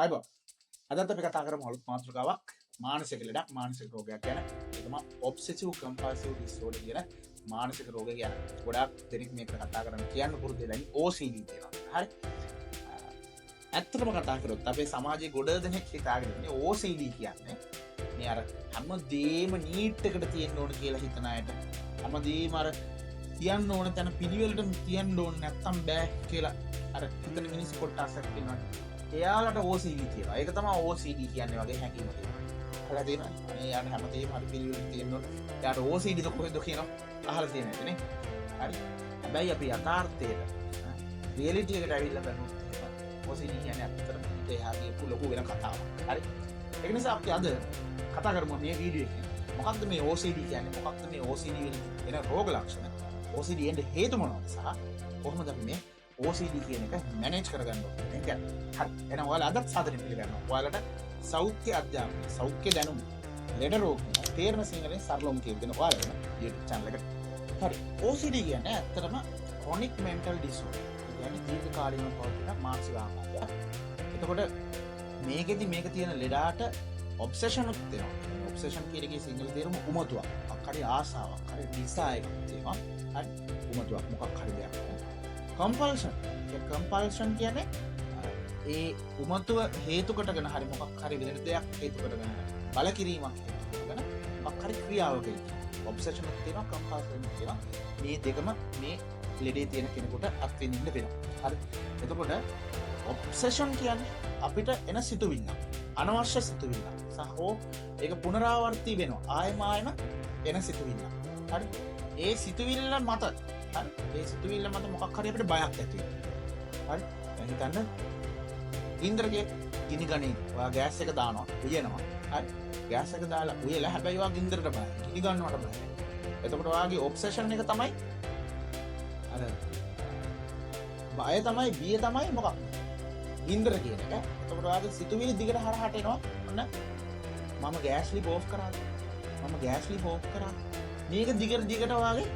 අයිබෝ අදත් අපි කතා කරමු අලුත් මාතෘකාවක් මානසික ලෙඩක් මානසික රෝගයක් ගැන. ඒ තමයි ඔබ්සෙසිව් කම්පල්සිව් ඩිසෝඩර් කියන මානසික රෝගය ගැන. ගොඩාක් දෙනෙක් මේක කතා කරන්න කියන්න පුරුදු වෙලා ඉන්නේ OCD කියලා. හරි. ඇත්තටම කතා කරොත් අපේ සමාජයේ ගොඩ දෙනෙක් හිතාගෙන ඉන්නේ OCD කියන්නේ මේ අර හැමදේම නීට් එකට තියෙන්න ඕන කියලා හිතන අයට. හැමදේම අර තියන්න ඕන තැන පිළිවෙලට තියන්න ඕන නැත්තම් බෑ කියලා අර හිතන මිනිස් කොටසක් ඉන්නවා. එයාලට OCD කියලා. ඒක තමයි OCD කියන්නේ වගේ හැඟීම තියෙනවා. අහලා තියෙනවද? මේ යන හැමදේම හරි පිළිවෙලට තියෙන්න ඕන. එයාට OCD ද කොහෙද කියනවා? අහලා තියෙන ඇති නේ. හරි. හැබැයි අපි යථාර්ථයට රියැලිටි එකට ඇවිල්ලා බලනොත් OCD කියන්නේ ඇත්තටම එයාගේ ලොකු වෙන කතාවක්. හරි. ඒක නිසා අපි අද කතා කරමු මේ වීඩියෝ එකේ. මොකක්ද මේ OCD කියන්නේ? මොකක්ද මේ OCD වෙන රෝග ලක්ෂණ? OCD එන්න හේතු මොනවද? සහ කොහොමද අපි මේ OCD කියන එක මැනේජ් කරගන්න ඕනේ. හරි. එහෙනම් ඔයාලා අදත් සාදරයෙන් පිළිගන්නවා. ඔයාලට සෞඛ්‍ය අධ්‍යාපනය, සෞඛ්‍ය දැනුම, ලෙඩ රෝග තේරෙන සිංහලෙන් සරලවම කියන දෙන ඔයාලා YouTube channel එකට. හරි. OCD කියන්නේ ඇත්තටම chronic mental disorder. ඒ කියන්නේ දීර්ඝකාලීනව පවතින මානසික ආഘාතයක්. එතකොට මේකෙදි මේක තියෙන ලෙඩාට ඔබ්සෙෂන් උත් වෙනවා. ඔබ්සෙෂන් කියන එකේ සිංහල තේරුම උමතුවක්. මොකක් හරි ආසාවක්, හරි ඩිසයර් එකක් තියෙනවා. හරි. උමතුවක් මොකක් හරි දෙයක්. කම්පල්ෂන් කියන්නේ ඒ උමතුව හේතුකටගෙන හරි මොකක් හරි වෙන දෙයක් හේතුකටගෙන බලකිරීමක් හේතුකටගෙන මොකක් හරි ක්‍රියාවක ඔබ්සෙෂන් එකක් තියෙනවා, කම්පල්ෂන් එකක් තියෙනවා. මේ දෙකම මේ ලෙඩේ තියෙන කෙනෙකුට අත්විඳින්න වෙනවා. හරි. එතකොට ඔබ්සෙෂන් කියන්නේ අපිට එන සිතුවිල්ල, අනවශ්‍ය සිතුවිල්ල සහ ඒක පුනරාවර්තී වෙනවා. ආයෙම එන සිතුවිල්ල. හරි. ඒ සිතුවිල්ල මත ඒ සිතුවිල්ල මත මොකක් හරි අපිට බයක් ඇති වෙනවා. හරි. දැන් හිතන්න ගින්දරගේ ගිනි ගණේ ඔයා ගෑස් එක දානවා, උයනවා. හරි. ගෑස් එක දාලා උයලා හැබැයි ඔයා ගින්දරට බයයි. ගිනි ගන්නවට බයයි. එතකොට ඔයාගේ ඔබ්සෙෂන් එක තමයි අර බය තමයි, බිය තමයි මොකක්ද? ගින්දර කියන එක. එතකොට ඔයාගේ සිතුවිලි දිගට හරහාට එනවා. ඔන්න මම ගෑස් ලිප් ඕෆ් කරාද? මම ගෑස් ලිප් ඕෆ් කරා. මේක දිගට ඔයාගේ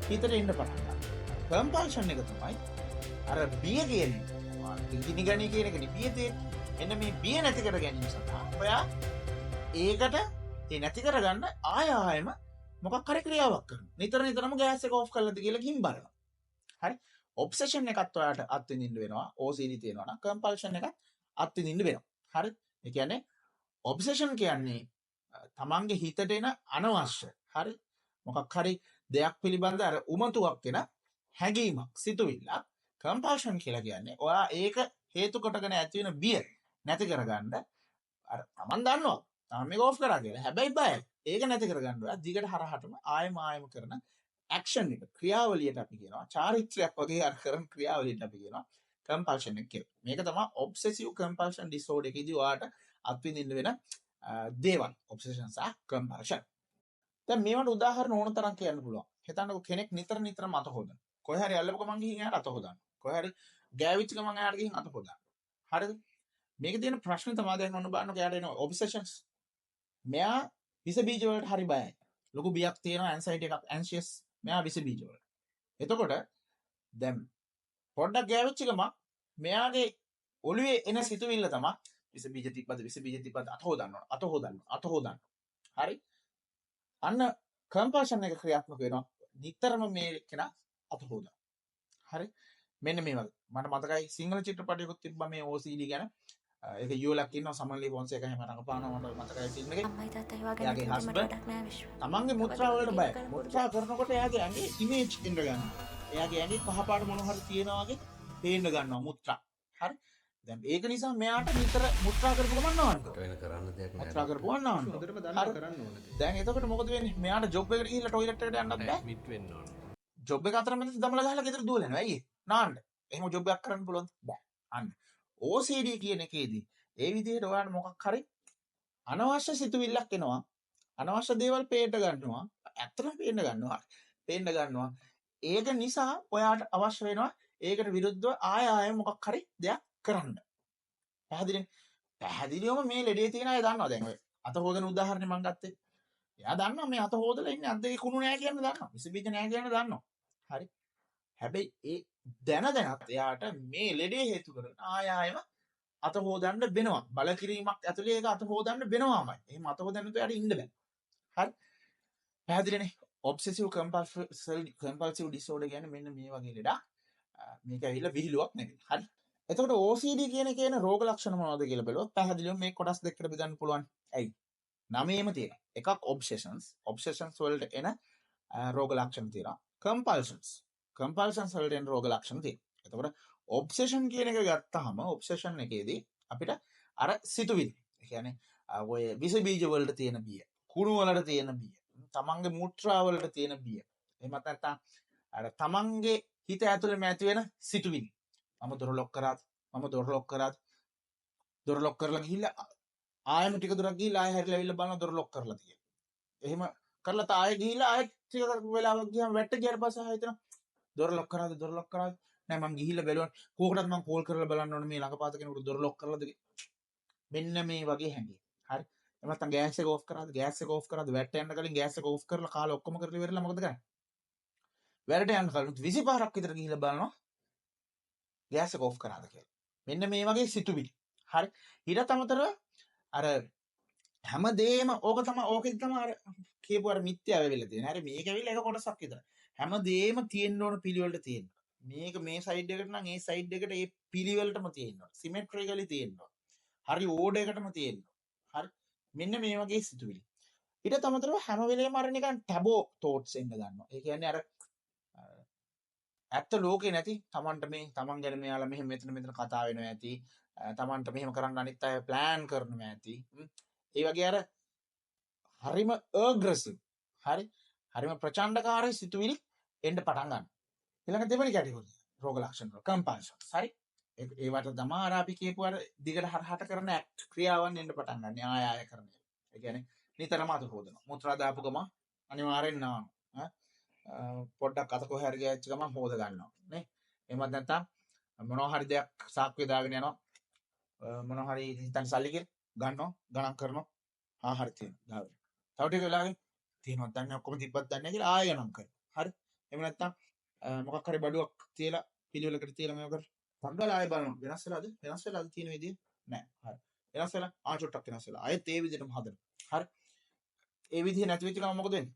හිතට එන්න පටන් ගන්නවා. කම්පල්ෂන් එක තමයි අර බිය කියන්නේ. ගිනි ගණී කියන එකනේ බිය තියෙන්නේ. එන්න මේ බිය නැති කර ගැනීම සඳහා ඔයා ඒකට ඒ නැති කරගන්න ආයෙම මොකක් හරි ක්‍රියාවක් කරනවා. නිතරම ගෑස් එක ඕෆ් කළාද කියලා ගිහින් බලනවා. හරි. ඔබ්සෙෂන් එකත් ඔයාට අත්විඳින්න වෙනවා. OCD තියෙනවා නම් කම්පල්ෂන් එකත් අත්විඳින්න වෙනවා. හරි. ඒ කියන්නේ ඔබ්සෙෂන් කියන්නේ තමන්ගේ හිතට එන අනවශ්‍ය, හරි, මොකක් හරි දෙයක් පිළිබඳ අර උමතුවක් වෙන හැඟීමක්, සිතුවිල්ලක්. කම්පල්ෂන් කියලා කියන්නේ ඔයා ඒක හේතු කොටගෙන ඇති වෙන බිය නැති කරගන්න අර තමන් දන්නවා තමන් මේක ඕෆ් කරා කියලා. හැබැයි බයයි. ඒක නැති කරගන්න ඔයා දිගට හරහටම ආයෙම කරන ඇක්ෂන් එක, ක්‍රියාවලියට අපි කියනවා, චාරිත්‍රයක් වගේ අර කරන ක්‍රියාවලියට අපි කියනවා කම්පල්ෂන් එක කියලා. මේක තමයි ඔබ්සෙසිව් කම්පල්ෂන් ඩිසෝඩර් එකේදී ඔයාට අත්විඳින්න වෙන දේවල්. ඔබ්සෙෂන් සහ කම්පල්ෂන්. දැන් මේවට උදාහරණ ඕන තරම් කියන්න පුළුවන්. හිතන්නකො කෙනෙක් නිතරම අත හොදන. කොහේ හරි අල්ලපු ගමන් ගිහින් එයාට අත හොදන්න. කොහේ හරි ගෑවිච්ච ගමන් එයාට ගිහින් අත හොදන්න. හරිද? මේකේ තියෙන ප්‍රශ්නේ තමයි දැන් ඔන්න බලන්න එයාට එන ඔබ්සෙෂන්ස්. මෙයා විස බීජ වලට හරි බයයි. ලොකු බියක් තියෙනවා, ඇන්සයිටි එකක්, ඇන්ෂියස්. මෙයා විස බීජ වලට. එතකොට දැන් පොඩ්ඩක් ගෑවිච්ච ගමන් මෙයාගේ ඔළුවේ එන සිතුවිල්ල තමයි විස බීජ තිබ්බද අත හොදන්න. හරි? අන්න කම්පල්ෂන් එක ක්‍රියාත්මක වෙනවා. නිතරම මේ කෙනා අත හොදනවා. හරි? මෙන්න මේ වගේ. මට මතකයි සිංහල චිත්‍රපටයකුත් තිබ්බා මේ OCD ගැන. ඒක යුවලක් ඉන්නවා, සමන්ලි ෆොන්සේකා එහෙම රඟපානවා. මට මතකයි ෆිල්ම් එකේ. එයාගේ හස්බන්ඩ් තමන්ගේ මුත්‍රා වලට බයයි. මුත්‍රා කරනකොට එයාගේ ඇඟේ ඉමේජ් එන්න ගන්නවා. එයාගේ ඇඟේ කහපාට මොන හරි තියෙනවා වගේ පේන්න ගන්නවා මුත්‍රා. හරි? දැන් ඒක නිසා මෙයාට නිතර මුත්‍රා කරපු ගමන් නවන්න. වෙන කරන්න දෙයක් නැහැ. මුත්‍රා කරපුවා නවන්න. හොඳටම දන්න කරන්න ඕනේ. දැන් එතකොට මොකද වෙන්නේ? මෙයාට ජොබ් එකට ගිහිල්ලා টয়ලට් එකට යන්නත් බෑ. මිට් වෙන්න ඕන. ජොබ් එක අතරමැද දමලා ගහලා ගෙදර දුවලා යනවා. ඇයි? නාන්න. එහෙම ජොබ් එකක් කරන්න පුළුවන්ද? බෑ. අන්න. OCD කියන එකේදී ඒ විදිහට ඔයාලට මොකක් හරි අනවශ්‍ය සිතුවිල්ලක් එනවා. අනවශ්‍ය දේවල් පේන්න ගන්නවා. ඇත්තටම පේන්න ගන්නවා. ඒක නිසා ඔයාට අවශ්‍ය වෙනවා ඒකට විරුද්ධව ආයෙ මොකක් හරි දෙයක් කරන්න. පැහැදිලිවම මේ ලෙඩේ තියෙන අය දන්නවා. දැන් ඔය අත හොදන උදාහරණේ මම ගත්තේ. එයා දන්නවා මේ අත හොදලා ඉන්නේ අත් දෙකේ කුණු නෑ කියන දන්නවා. විස බීජ නෑ කියන දන්නවා. හරි. හැබැයි ඒ දැනත් එයාට මේ ලෙඩේ හේතු කරගෙන ආයෙම අත හොදන්න වෙනවා. බලකිරීමක් ඇතුලේ ඒක අත හොදන්න වෙනවාමයි. එහෙම අත හොදන්න තු යාට ඉන්න බෑ. හරි. පැහැදිලිනේ? ඔබ්සෙසිව් කම්පල්සිව් ඩිසෝඩර් කියන්නේ මෙන්න මේ වගේ ලෙඩක්. මේක ඇවිල්ලා විහිළුවක් නෙවෙයි. හරි. එතකොට OCD කියන රෝග ලක්ෂණ මොනවද කියලා බලුවොත් පැහැදිලිවම මේ කොටස් දෙකකට බෙදන්න පුළුවන්. ඇයි? නවයේම තියෙන. එකක් ඔබ්සෙෂන්ස් වලට එන රෝග ලක්ෂණ තියෙනවා. කම්පල්ෂන්ස් වලට එන රෝග ලක්ෂණ තියෙනවා. එතකොට ඔබ්සෙෂන් කියන එක ගත්තාම ඔබ්සෙෂන් එකේදී අපිට අර සිතුවිලි. ඒ කියන්නේ ඔය විස බීජ වලට තියෙන බිය, කුණු වලට තියෙන බිය, තමන්ගේ මුත්‍රා වලට තියෙන බිය. එහෙමත් නැත්නම් අර තමන්ගේ හිත ඇතුළේම ඇති වෙන සිතුවිලි. මම දොර ලොක් කරලා ගිහිල්ලා ආයෙම ටික දුරක් ගිහිල්ලා ආයෙ හැරිලා ඇවිල්ලා බලන දොර ලොක් කරලා තියෙනවා. එහෙම කරලා තායෙ ගිහිල්ලා ආයෙත් ටික වෙලාවක් ගියාම වැට්ට ගියාට පස්සේ ආයෙ හිතනවා දොර ලොක් කරාද නෑ මං ගිහිල්ලා බැලුවා කෝකටත් මං කෝල් කරලා බලන්න ඕනේ මේ ළඟපාත කෙනෙකුට දොර ලොක් කරලාද මෙන්න මේ වගේ හැඟීම්. හරි. එහෙම නැත්නම් ගෑස් එක ඕෆ් කරාද වැට්ට යන්න කලින් ගෑස් එක ඕෆ් කරලා කාලා ඔක්කොම කරලා ඉවරලා මොකද කරන්නේ? වැරට යන්න කලින් 25ක් විතර ගිහිල්ලා බලනවා ගෑස් එක ඕෆ් කරාද කියලා. මෙන්න මේ වගේ සිතුවිලි. හරි. ඊට අමතරව අර හැමදේම ඕකෙන් තමයි අර කියපු අර මිත්‍යාව වෙලා තියෙන. හරි මේක ඇවිල්ලා එක කොටසක් විතර. හැමදේම තියෙන්න ඕන පිළිවෙලට තියෙන්න. මේක මේ සයිඩ් එකට නම් ඒ සයිඩ් එකට ඒ පිළිවෙලටම තියෙන්න ඕන. සිමෙට්‍රිකලි තියෙන්න ඕන. හරි ඕඩර් එකටම තියෙන්න ඕන. හරි. මෙන්න මේ වගේ සිතුවිලි. ඊට අමතරව හැම වෙලේම අර නිකන් ටැබෝ තෝට්ස් එන්න ගන්නවා. ඒ කියන්නේ අර ඇත්ත ලෝකේ නැති තමන්ට මේ තමන් ගැන මෙයාලා මෙහෙම මෙතන කතා වෙනවා ඇති. තමන්ට මෙහෙම කරන්න අනිත් අය ප්ලෑන් කරනවා ඇති. ඒ වගේ අර හරිම අග්‍රෙසිව් හරි හරිම ප්‍රචණ්ඩකාරී සිතුවිලි එන්න පටන් ගන්නවා. ඊළඟ දෙවෙනි කැටගොරිය රෝග ලක්ෂණ වල කම්පල්ෂන්ස්. හරි. ඒවට තමයි අර අපි කියපු අර දිගට හරහට කරන ඇක්ට් ක්‍රියාවන් එන්න පටන් ගන්න. ආය කරන. ඒ කියන්නේ නිතරම අත හොදනවා. මුත්‍රා දාපු ගම අනිවාර්යෙන් නානවා. පොඩ්ඩක් අත කොහේ හරි ගියච්ච ගම හොද ගන්නවා. නේ? එහෙමත් නැත්නම් මොනවා හරි දෙයක් සාක්කුවේ දාගෙන යනවා. මොනවා හරි හිතන් සල්ලි ගන්නවා ගණන් කරනවා. හරි තියෙනවා. තව ටික වෙලාවකින් තියෙනවද දන්නේ ඔක්කොම තිබ්බත් දන්නේ නැහැ කියලා ආයෙ ගණන් කරනවා. හරි. එහෙම නැත්නම් මොකක් හරි බඩුවක් තියලා පිළිවෙලකට තියලා මේක කර පංගල ආයෙ බලනවා. වෙනස් වෙලාද තියෙන විදිය නැහැ. හරි. වෙනස් වෙලා ආචොට්ටක් වෙනස් වෙලා ආයෙත් ඒ විදිහටම හදනවා. හරි. ඒ විදිහ නැති වෙච්ච ගමන් මොකද වෙන්නේ?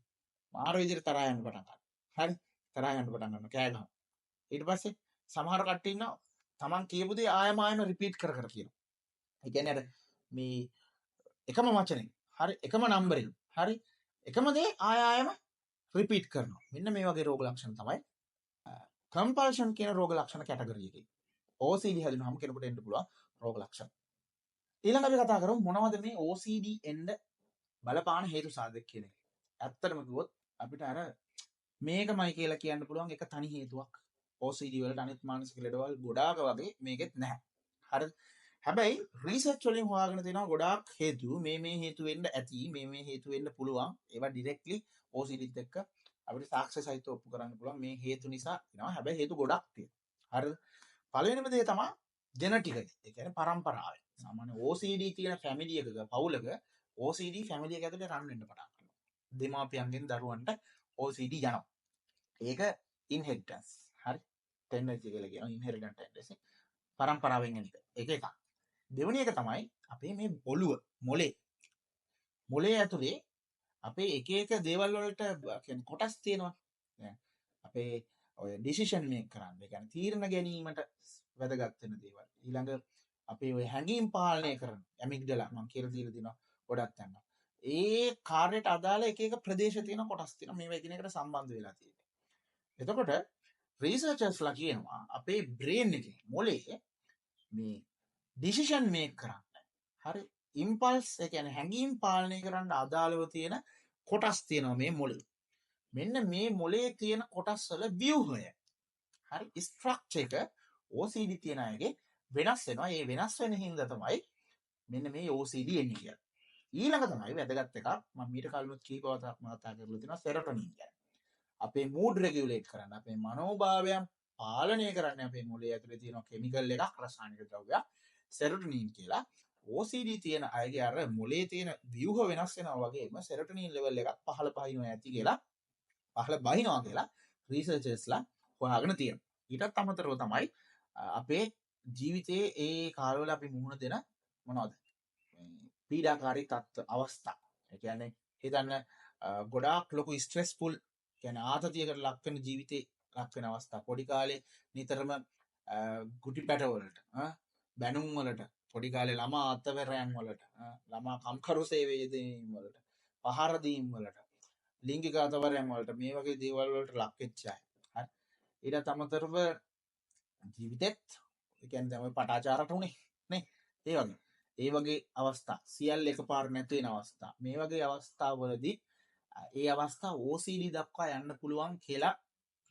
මාර විදිහට තරහා යන්න පටන් ගන්නවා. හරි. තරහා යන්න පටන් ගන්නවා. කෑ ගහනවා. ඊට පස්සේ සමහර කට්ටිය ඉන්නවා තමන් කියපු දේ ආයෙම රිපීට් කර කියනවා. ඒ කියන්නේ අර මේ එකම වචනේ හරි එකම නම්බරෙන් හරි එකම දේ ආයෙම රිපීට් කරනවා. මෙන්න මේ වගේ රෝග ලක්ෂණ තමයි කම්පල්ෂන් කියන රෝග ලක්ෂණ කැටගරි එකේ. OCD හැදුනහම කෙනෙකුට එන්න පුළුවන් රෝග ලක්ෂණ. ඊළඟ අපි කතා කරමු මොනවද මේ OCD එන්න බලපාන හේතු සාධක කියන එක. ඇත්තටම කිව්වොත් අපිට අර මේකමයි කියලා කියන්න පුළුවන් එක තනි හේතුවක් OCD වලට අනිත් මානසික ලෙඩවල් ගොඩාක් වගේ මේකෙත් නැහැ. හරිද? හැබැයි රිසර්ච් වලින් හොයාගෙන තියෙනවා ගොඩාක් හේතු මේ හේතු වෙන්න ඇති මේ හේතු වෙන්න පුළුවන්. ඒවා ඩිරෙක්ට්ලි OCD ත් එක්ක අපිට සාක්ෂි සහිතව ඔප්පු කරන්න පුළුවන් මේ හේතු නිසා වෙනවා. හැබැයි හේතු ගොඩක් තියෙනවා. හරිද? පළවෙනිම දේ තමයි ජෙනටිකලි. ඒ කියන්නේ පරම්පරාවෙන්. සාමාන්‍ය OCD තියෙන ෆැමිලි එකක පවුලක OCD ෆැමිලි එක ඇතුලේ රන් වෙන්න පටන් ගන්නවා. දෙමාපියන්ගෙන් දරුවන්ට OCD යනවා. ඒක ඉන්හෙරිටන්ස්. හරි? ටෙන්ඩන්සි කියලා කියනවා. ඉන්හෙරිටන්ට් ටෙන්ඩන්සි. පරම්පරාවෙන් එන එක. ඒක එකක්. දෙවෙනි එක තමයි අපේ මේ ඔළුව මොලේ ඇතුලේ අපේ එක එක දේවල් වලට කියන්නේ කොටස් තියෙනවා. අපේ ඔය ඩිසිෂන් මේක් කරන්න. ඒ කියන්නේ තීරණ ගැනීමට වැදගත් වෙන දේවල්. ඊළඟ අපේ ඔය හැඟීම් පාලනය කරන ඇමිග්ඩලා මම කියලා දීලා දිනවා ගොඩක් තැන්න. ඒ කාර්යයට අදාළ එක එක ප්‍රදේශ තියෙන කොටස් තියෙනවා. මේවා එකිනෙකට සම්බන්ධ වෙලා තියෙනවා. එතකොට රිසර්චර්ස්ලා කියනවා අපේ බ්‍රේන් එකේ මොලේ මේ ඩිසිෂන් මේක් කරන්න. හරි ඉම්පල්ස් ඒ කියන්නේ හැඟීම් පාලනය කරන්න අදාළව තියෙන කොටස් තියෙනවා මේ මොලේ. මෙන්න මේ මොලේ තියෙන කොටස් වල ව්‍යුහය. හරි ස්ට්‍රක්චර් එක OCD තියෙන අයගේ වෙනස් වෙනවා. ඒ වෙනස් වෙන හින්දා තමයි මෙන්න මේ OCD එන්නේ කියලා. ඊළඟ තමයි වැදගත් එකක් මම මීට කලිනුත් කීපවතාවක් කතා කරලා තියෙනවා සෙරොටොනින් ගැන. අපේ මූඩ් රෙගියුලේට් කරන්න අපේ මනෝභාවයන් පාලනය කරන්න අපේ මොලේ ඇතුලේ තියෙන කිමිකල් එකක් රසායනික ද්‍රව්‍යයක් සෙරොටොනින් කියලා. OCD තියෙන අයගේ අර මොලේ තියෙන ව්‍යුහ වෙනස් වෙනවා වගේම සෙරොටොනින් ලෙවල් එකක් පහළ බහිනවා කියලා රිසර්චර්ස්ලා හොයාගෙන තියෙනවා. ඊටත් අමතරව තමයි අපේ ජීවිතයේ ඒ කාලවල අපි මුහුණ දෙන මොනවද පීඩාකාරී තත්ත්ව අවස්ථා. ඒ කියන්නේ හිතන්න ගොඩාක් ලොකු ස්ට්‍රෙස්ෆුල් කියන්නේ ආතතියකට ලක් වෙන ජීවිතේ ලක් වෙන අවස්ථා. පොඩි කාලේ නිතරම ගුටි පැටවලට බැනුම් වලට පොඩි කාලේ ළමා අත්වැරයන් වලට ළමා කම්කරු සේවය යෙදීම් වලට පහර දීම් වලට ලිංගික අතවරයන් වලට මේ වගේ දේවල් වලට ලක් වෙච්ච අය. හරි. ඊට අමතරව ජීවිතෙත් ඒ කියන්නේ තමයි පටාචාරට උනේ නේ. ඒ වගේ අවස්ථා සියල්ල එකපාර නැති වෙන අවස්ථා. මේ වගේ අවස්ථාවලදී ඒ අවස්ථා OCD දක්වා යන්න පුළුවන් කියලා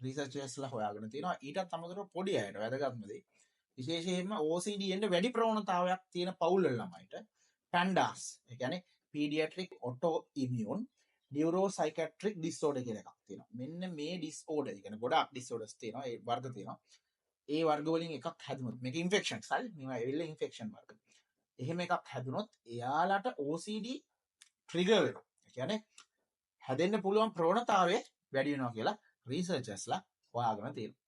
රිසර්චර්ස්ලා හොයාගෙන තියෙනවා. ඊටත් අමතරව පොඩි අයට වැදගත්ම දේ විශේෂයෙන්ම OCD එන්න වැඩි ප්‍රවණතාවයක් තියෙන පවුල් වල ළමයිට PANDAS ඒ කියන්නේ pediatric autoimmune neuropsychiatric disorder කියලා එකක් තියෙනවා. මෙන්න මේ disorder ඒ කියන්නේ ගොඩාක් disorders තියෙනවා. ඒ වර්ග තියෙනවා. ඒ වර්ග වලින් එකක් හැදුනොත් මේක ඉන්ෆෙක්ෂන්ස් හරි මේවා ඇවිල්ලා ඉන්ෆෙක්ෂන් වර්ග. එහෙම එකක් හැදුනොත් එයාලට OCD ට්‍රිගර් වෙනවා. ඒ කියන්නේ හැදෙන්න පුළුවන් ප්‍රවණතාවය වැඩි වෙනවා කියලා රිසර්චර්ස්ලා හොයාගෙන තියෙනවා.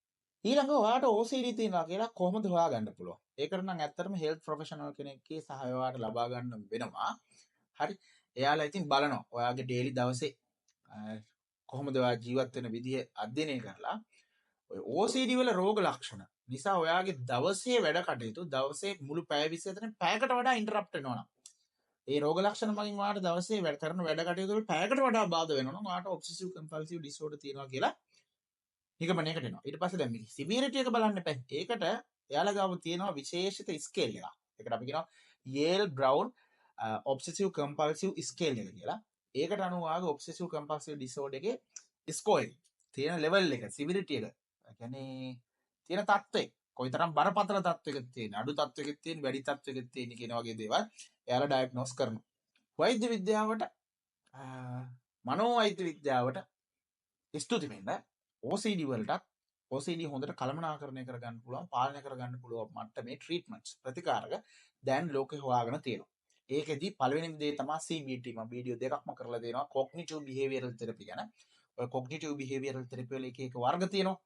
ඊළඟ ඔයාට OCD තියෙනවා කියලා කොහොමද හොයාගන්න පුළුවන්? ඒකට නම් ඇත්තටම හෙල්ත් ප්‍රොෆෙෂනල් කෙනෙක්ගේ සහාය ලබා ගන්න වෙනවා. හරි. එයාලා ඉතින් බලනවා ඔයාගේ ඩේලි දවසේ කොහොමද ඔයා ජීවත් වෙන විදිහ අධ්‍යයනය කරලා ඔය OCD වල රෝග ලක්ෂණ නිසා ඔයාගේ දවසේ වැඩ කටයුතු දවසේ මුළු පැය 24 පැයකට වඩා ඉන්ටරප්ට් වෙනවා නම් ඒ රෝග ලක්ෂණ මගින් ඔයාට දවසේ වැඩ කරන වැඩ කටයුතු වල පැයකට වඩා බාධා වෙනවා නම් ඔයාට ඔබ්සෙසිව් කම්පල්සිව් ඩිසෝඩර් තියෙනවා කියලා නිගමනයකට එනවා. ඊට පස්සේ දැන් මේ සිවියරිටි එක බලන්න එපා. ඒකට එයාලා ගාව තියෙනවා විශේෂිත ස්කේල් එකක්. ඒකට අපි කියනවා යේල් බ්‍රවුන් ඔබ්සෙසිව් කම්පල්සිව් ස්කේල් එක කියලා. ඒකට අනුව ආගේ ඔබ්සෙසිව් කම්පල්සිව් ඩිසෝඩර් එකේ ස්කෝර් එක තියෙන ලෙවල් එක සිවියරිටි එක. ඒ කියන්නේ තියෙන තත්ත්වය කොයිතරම් බරපතල තත්ත්වයක තියෙන අඩු තත්ත්වයක තියෙන වැඩි තත්ත්වයක තියෙන කියන වගේ දේවල් එයාලා ඩයග්නෝස් කරනවා. වෛද්‍ය විද්‍යාවට මනෝ වෛද්‍ය විද්‍යාවට ස්තුති වෙන්න OCD වලටත් OCD හොඳට කළමනාකරණය කරගන්න පුළුවන් පාලනය කරගන්න පුළුවන් මට්ටමේ ට්‍රීට්මන්ට්ස් ප්‍රතිකාරක දැන් ලෝකේ හොයාගෙන තියෙනවා. ඒකෙදි පළවෙනි දේ තමයි CBT. මම වීඩියෝ දෙකක්ම කරලා දෙනවා කොග්නිටිව් බිහේවියරල් තෙරපි ගැන. ඔය කොග්නිටිව් බිහේවියරල් තෙරපි වල එක වර්ග තියෙනවා.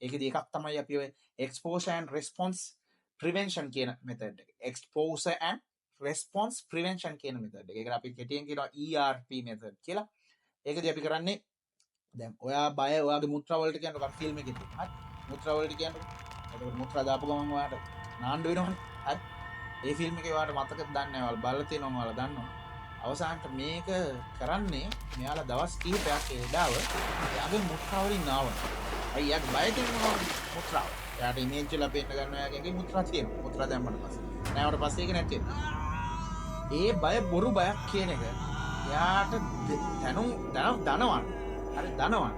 ඒකෙදි එකක් තමයි අපි ඔය exposure and response prevention කියන මෙතඩ් එක. exposure and response prevention කියන මෙතඩ් එක. ඒකට අපි කෙටියෙන් කියනවා ERP මෙතඩ් කියලා. ඒකදී අපි කරන්නේ දැන් ඔයා බය ඔයාගේ මුත්‍රා වලට කියනකොට ෆිල්ම් එකේ තියෙනවා. හරි. මුත්‍රා වලට කියනකොට එතකොට මුත්‍රා දාපු ගමන් ඔයාට නාන්න වෙනවනේ. හරි. ඒ ෆිල්ම් එකේ ඔයාට මතකද දන්නේ නැහැ. ඔයාලා බලලා තියෙනවා ඔයාලා දන්නවා. අවසානට මේක කරන්නේ මෙයාලා දවස් කිහිපයක් ඒ දාව එයාගේ මුත්‍රා වලින් නාවනවා. අයි යාගේ බය තියෙනවා මුත්‍රා. එයාට ඉමේජ් වල පේන්න ගන්න ඔයාගේ මුත්‍රා තියෙනවා. මුත්‍රා දැම්මම පස්සේ. නැවට පස්සේ ඒක නැති වෙනවා. ඒ බය බොරු බයක් කියන එක එයාට දනවන්න. හරි දනවන්න.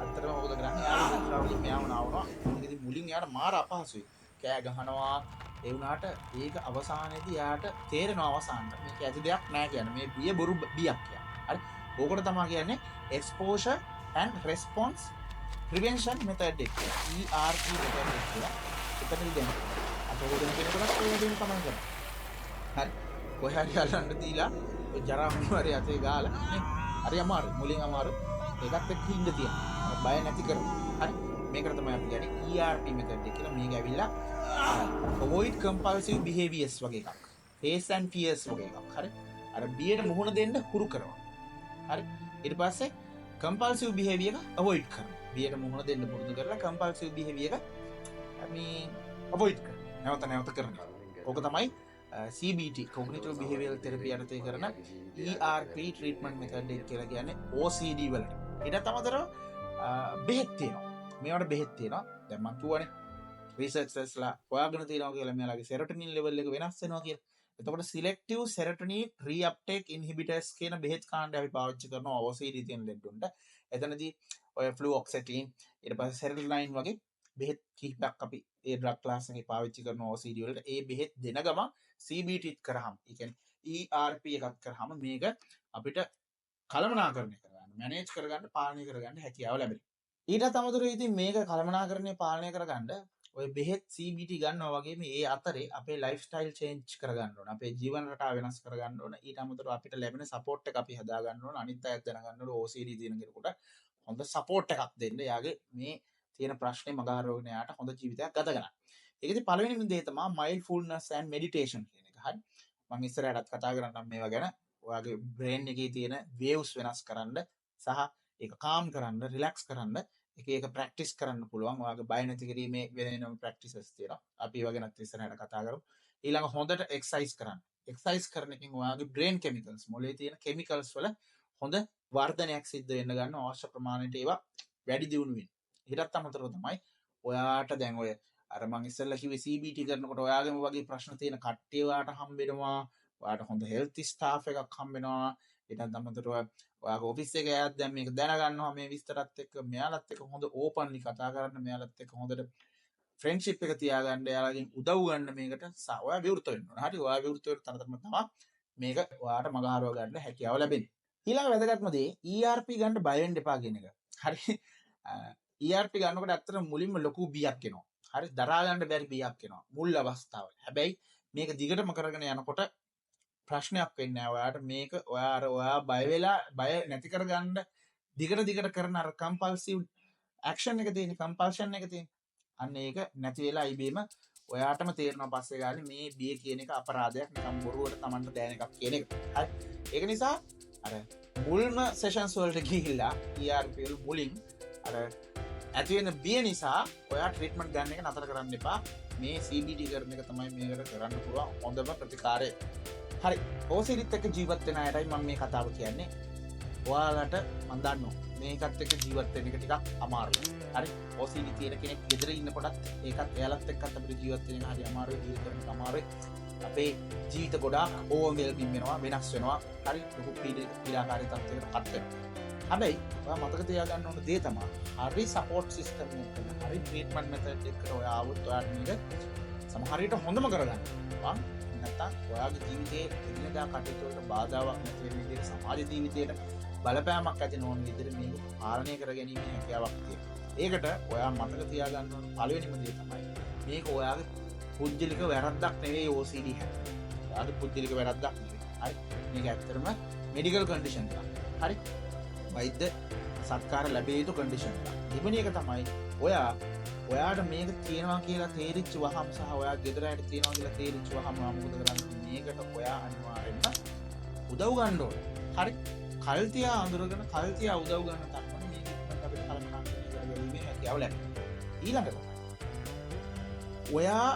අත්‍තරම මොකද කරන්නේ? යාළුවෝ මුත්‍රා වලින් මෙයාම නාවනවා. ඉතින් මුලින් එයාට මාර අපහසුයි. කෑ ගහනවා. ඒ වුණාට ඒක අවසානයේදී යාට තේරෙනවා අවසානට මේක ඇති දෙයක් නෑ කියන්නේ. මේ බිය බොරු බියක් කියන්නේ. හරි. ඕකට තමයි කියන්නේ exposure and response prevention method එක. ERP method එක කියලා. එතනදී දැන් අතෝරගෙන කෙනෙකුට ඒ දෙන්න තමයි කරන්නේ. හරි. කොහේ හරි අල්ලන්න දීලා ඔය ජරා මොනවාරි අතේ ගාලා නේ. හරි අමාරු. මුලින් අමාරු. ඒකත් එක්ක ඉන්න තියෙනවා. බය නැති කරමු. හරි. මේකට තමයි අපි කියන්නේ ERP method එක කියලා. මේක ඇවිල්ලා avoid compulsive behaviors වගේ එකක්. face and fears වගේ එකක්. හරි. අර බියට මුහුණ දෙන්න හුරු කරනවා. හරි. ඊට පස්සේ compulsive behavior එක avoid කරනවා. බියට මුහුණ දෙන්න පුරුදු කරලා compulsive behavior එක මේ avoid කරනවා. නැවත කරනවා. ඕක තමයි CBT cognitive behavioral therapy යටතේ කරන ERP treatment method එක කියලා කියන්නේ OCD වලට. ඊට අමතරව බෙහෙත් තියෙනවා. මේවට බෙහෙත් තියෙනවා. දැන් මම කියවනේ රිසර්චර්ස්ලා හොයාගෙන තියෙනවා කියලා මෙයාලගේ serotonin level එක වෙනස් වෙනවා කියලා. එතකොට selective serotonin reuptake inhibitors කියන බෙහෙත් කාණ්ඩය අපි පාවිච්චි කරනවා OCD තියෙන ලෙඩුන්ට. එතනදී ඔය fluoxetine ඊට පස්සේ serotonin වගේ බෙහෙත් කිහිපයක් අපි ඒ ඩ්‍රග් ක්ලාස් එකේ පාවිච්චි කරන OCD වලට ඒ බෙහෙත් දෙන ගමන් CBT කරාම ඒ කියන්නේ ERP එකක් කරාම මේක අපිට කළමනාකරණය කරගන්න මැනේජ් කරගන්න පාලනය කරගන්න හැකියාව ලැබෙනවා. ඊටත් අමතරව ඉතින් මේක කළමනාකරණය පාලනය කරගන්න ඔය බෙහෙත් CBT ගන්නවා වගේම ඒ අතරේ අපේ ලයිෆ් ස්ටයිල් චේන්ජ් කරගන්න ඕන. අපේ ජීවන රටාව වෙනස් කරගන්න ඕන. ඊට අමතරව අපිට ලැබෙන සපෝට් එක අපි හදා ගන්න ඕන. අනිත් අයත් දැනගන්න ඕන OCD තියෙන කෙනෙකුට හොඳ සපෝට් එකක් දෙන්න. යාගේ මේ තියෙන ප්‍රශ්නේ මගහරවගෙන යාට හොඳ ජීවිතයක් ගත කරන්න. ඒකෙදි පළවෙනිම දේ තමයි mindfulness and meditation කියන එක. හරි. මම ඉස්සරහටත් කතා කරන්නම් මේවා ගැන. ඔයාගේ brain එකේ තියෙන waves වෙනස් කරන්න සහ ඒක calm කරන්න, relax කරන්න එක ප්‍රැක්ටිස් කරන්න පුළුවන්. ඔයාගේ බය නැති කිරීමේ වෙනම ප්‍රැක්ටිසස් තියෙනවා. අපි ඒවා ගැනත් ඉස්සරහට කතා කරමු. ඊළඟ හොඳට එක්සර්සයිස් කරන්න. එක්සර්සයිස් කරන එකෙන් ඔයාගේ brain chemicals මොලේ තියෙන chemicals වල හොඳ වර්ධනයක් සිද්ධ වෙන්න ගන්න අවශ්‍ය ප්‍රමාණයට ඒවා වැඩි දියුණු වෙනවා. ඊටත් අමතරව තමයි ඔයාට දැන් ඔය අර මං ඉස්සෙල්ලා කිව්වේ CBT කරනකොට ඔයාගේම වගේ ප්‍රශ්න තියෙන කට්ටිය ඔයාට හම්බ වෙනවා. ඔයාට හොඳ හෙල්ති ස්ටාෆ් එකක් හම්බ වෙනවා. ඊටත් අමතරව ඔයාගේ ඔෆිස් එකේ අයත් දැන් මේක දැනගන්නවා මේ විස්තරත් එක්ක මෙයාලත් එක්ක හොඳ ඕපන්ලි කතා කරන්න මෙයාලත් එක්ක හොඳට ෆ්‍රෙන්ඩ්ෂිප් එක තියාගන්න එයාලගෙන් උදව් ගන්න මේකට ඔයා විවෘත වෙන්න ඕන. හරි ඔයා විවෘත වෙන තරමටම තමයි මේක ඔයාට මග හරව ගන්න හැකියාව ලැබෙන්නේ. ඊළඟ වැදගත්ම දේ ERP ගන්න බය වෙන්න එපා කියන එක. හරි ERP ගන්නකොට ඇත්තටම මුලින්ම ලොකු බියක් එනවා. හරි දරා ගන්න බැරි බියක් එනවා මුල් අවස්ථාවල. හැබැයි මේක දිගටම කරගෙන යනකොට ප්‍රශ්නයක් වෙන්නේ නැහැ. ඔයාට මේක ඔයා බය වෙලා බය නැති කරගන්න දිගට කරන අර කම්පල්සිව් ඇක්ෂන් එක තියෙන කම්පල්ෂන් එක තියෙන අන්න ඒක නැති වෙලා ඉබේම ඔයාටම තේරෙනවා පස්සේ ගානේ මේ බිය කියන එක අපරාධයක් නිකම් බොරුවට Tamanට දැන එකක් කියන එක. හරි. ඒක නිසා අර මුල්ම සෙෂන්ස් වලට ගිහිල්ලා ERP වල මුලින් අර ඇති වෙන බිය නිසා ඔයා ට්‍රීට්මන්ට් ගන්න එක නතර කරන්න එපා. මේ CBT කරන එක තමයි මේකට කරන්න පුළුවන් හොඳම ප්‍රතිකාරය. හරි. OCDත් එක්ක ජීවත් වෙන අයටයි මම මේ කතාව කියන්නේ. ඔයාලට මම දන්නවා මේකත් එක්ක ජීවත් වෙන එක ටිකක් අමාරුයි. හරි. OCD තියෙන කෙනෙක් ගෙදර ඉන්නකොටත් ඒකත් එයාලත් එක්කත් අපිට ජීවත් වෙන එක හරි අමාරුයි. ජීවත් කරන එක අමාරුයි. අපේ ජීවිත ගොඩාක් ඕවර්වෙල්මින් වෙනවා, වෙනස් වෙනවා. හරි. ලොකු පීඩාකාරී තත්ත්වයකට පත් වෙනවා. හැබැයි ඔයා මතක තියාගන්න ඕන දේ තමයි හරි සපෝට් සිස්ටම් එකක් හරි ට්‍රීට්මන්ට් මෙතඩ් එකකට ඔයා ආවොත් ඔයාට මේක සමහර විට හොඳම කරගන්න පුළුවන්. නැත්නම් ඔයාගේ ජීවිතයේ එදිනෙදා කටයුතු වලට බාධාවක් නැති වෙන විදිහට සමාජ ජීවිතයට බලපෑමක් ඇති නොවන විදිහට මේක පාලනය කර ගැනීමේ හැකියාවක් තියෙනවා. ඒකට ඔයා මතක තියාගන්න ඕන පළවෙනිම දේ තමයි මේක ඔයාගේ පුද්ගලික වැරද්දක් නෙවෙයි OCD හැටි. ඔයාගේ පුද්ගලික වැරද්දක් නෙවෙයි. හරි. මේක ඇත්තටම මෙඩිකල් කන්ඩිෂන් එකක්. හරි. වෛද්‍ය සත්කාර ලැබිය යුතු කන්ඩිෂන් එක. දෙවෙනි එක තමයි ඔයාට මේක තියෙනවා කියලා තේරිච්ච වහම සහ ඔයා ගෙදර ඇවිත් තියෙනවා කියලා තේරිච්ච වහම මොකද කරන්නේ? මේකට ඔයා අනිවාර්යෙන්ම උදව් ගන්න ඕනේ. හරි. කල් තියා අඳුරගෙන කල් තියා උදව් ගන්න තමයි මේක අපිට කල්පනා කරගැනීමේ හැකියාව ලැබෙන්නේ. ඊළඟට ඔයා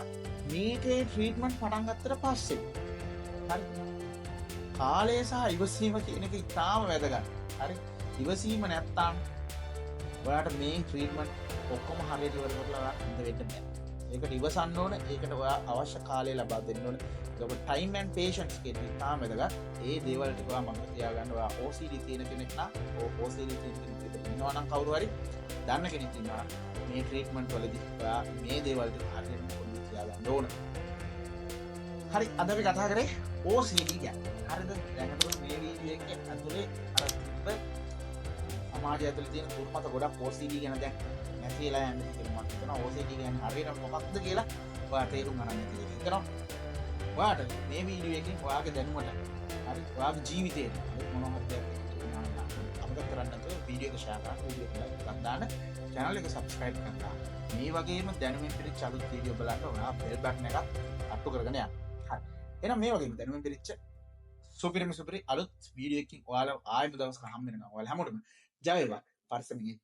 මේකේ ට්‍රීට්මන්ට් පටන් ගත්තට පස්සේ හරි කාලය සහ ඉවසීම කියන එක ඉතාම වැදගත්. හරි. ඉවසීම නැත්තම් ඔයාට මේ ට්‍රීට්මන්ට් ඔක්කොම හරියට ඉවර කරලා හොඳ වෙන්න බෑ. ඒකට ඉවසන්න ඕන. ඒකට ඔයා අවශ්‍ය කාලය ලබා දෙන්න ඕන. ඒක ටයිම් ඇන්ඩ් පේෂන්ස් කියන එක ඉතාම වැදගත්. ඒ දේවල් ටික ඔයා මතක තියාගන්න. ඔයා OCD තියෙන කෙනෙක් නම් OCD තියෙන කෙනෙක් ඉන්නවා නම් කවුරු හරි දන්න කෙනෙක් ඉන්නවා මේ ට්‍රීට්මන්ට් වලදී ඔයා මේ දේවල් ටික හරියට පොඩි තියාගන්න ඕන. හරි. අද අපි කතා කරේ OCD ගැන. හරිද? දැන් අතට මේ වීඩියෝ එකේ අතුලේ අර සමාජය ඇතුළේ තියෙන දුර්මත ගොඩක් OCD ගැන දැන් නැතිලා යන්නේ කියලා මම හිතනවා. OCD ගැන හරියට මොකක්ද කියලා ඔයාට තේරුම් ගන්න නැති දෙයක් හිතනවා. ඔයාට මේ වීඩියෝ එකෙන් ඔයාගේ දැනුමට හරි ඔයාගේ ජීවිතේට මොනවා හරි දෙයක් අපිට කරන්න නැතුව වීඩියෝ එක ෂෙයා කරන්න, වීඩියෝ එක ලයික් කරන්න, channel එක subscribe කරන්න. මේ වගේම දැනුමින් පිරිච්ච අලුත් වීඩියෝ බලන්න ඔයා bell button එකත් අට්ටු කරගෙන යන්න. හරි. එහෙනම් මේ වගේම දැනුමින් පිරිච්ච සුපිරි අලුත් වීඩියෝ එකකින් ඔයාලා ආයෙත් දවසක හම්බ වෙනවා. ඔයාලා හැමෝටම ජය වේවා. පරිස්සමින්